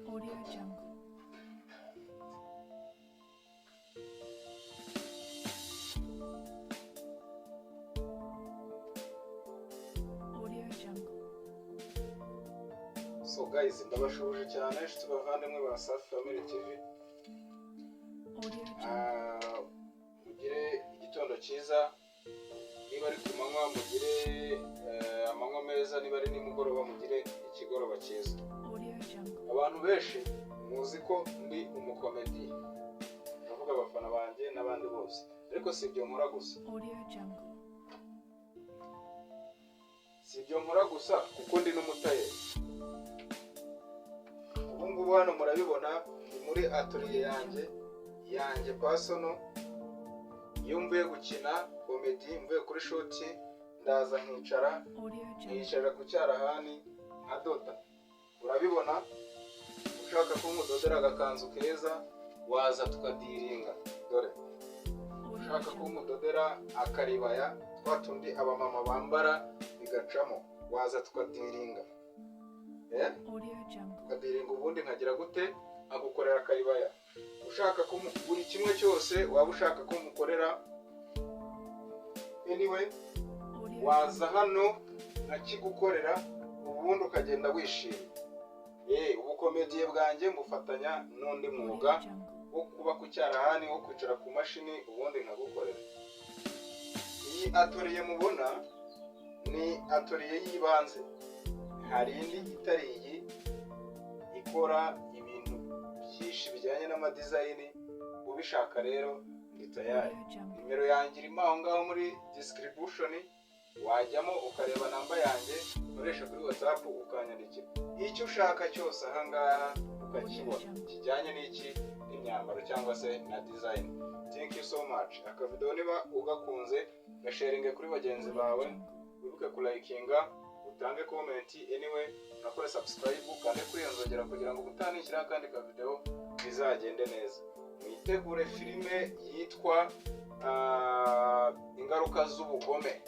Audio Jungle. Audio Jungle. So guys, ndabashuje cyane inshuti bavandimwe ba Safi Family TV. Audio Jungle. Mugire igitondo cyiza, niba ari ku manywa mugire amanywa meza, niba ari nimugoroba mugire ikigoroba cyiza. Audio Jungle. Abantu benshi muzi ko ndi umukomedi, ndavuga abafana banjye n'abandi bose, ariko si ibyo nkora gusa. Audio Jungle. Si ibyo nkora gusa kuko ndi n'umutayeri. Ubu ngubu hano murabibona ni muri atelier yanjye personal. Iyo mvuye gukina komedi, mvuye kuri shoti, ndaza nkicara ku cyarahani nkadoda. Urabibona, ushaka ko nkudodera agakanzu keza waza tukadiringa. Dore ushaka ko nkudodera akaribaya twatundi abamama bambara bigacamo, waza tukadiringa. Tukadiringa ubundi nkagira gute, nkagukorera akaribaya. Ushaka ko buri kimwe cyose waba ushaka ko mukorera, anyway waza hano nkakigukorera ubundi ukagenda wishimye. Ubukomediye bwanjye mufatanya n'undi mwuga wo kuba ku cyarahani, wo kwicara ku mashini ubundi nkagukorera. Iyi atelier mubona ni atelier y'ibanze, hari indi itari iyi ikora ibintu byinshi bijyanye n'amadizayini. Ubishaka rero ndi tayari. Nimero yanjye irimo aho ngaho muri description, wajyamo ukareba namba yanjye ukoresha kuri WhatsApp ukanyandikira icyo ushaka cyose aha ngaha ukakibona kijyanye n'iki n'imyambaro cyangwa se na design. Thank you so much. Akavideo niba ugakunze gasharinge kuri bagenzi bawe, wibuke kulayikinga, utange comment, anyway nakore subscribe kandi kwiyonzogera kugira ngo utanishyira kandi ka video bizagende neza. Mwitegure filime yitwa ingaruka z'ubugome.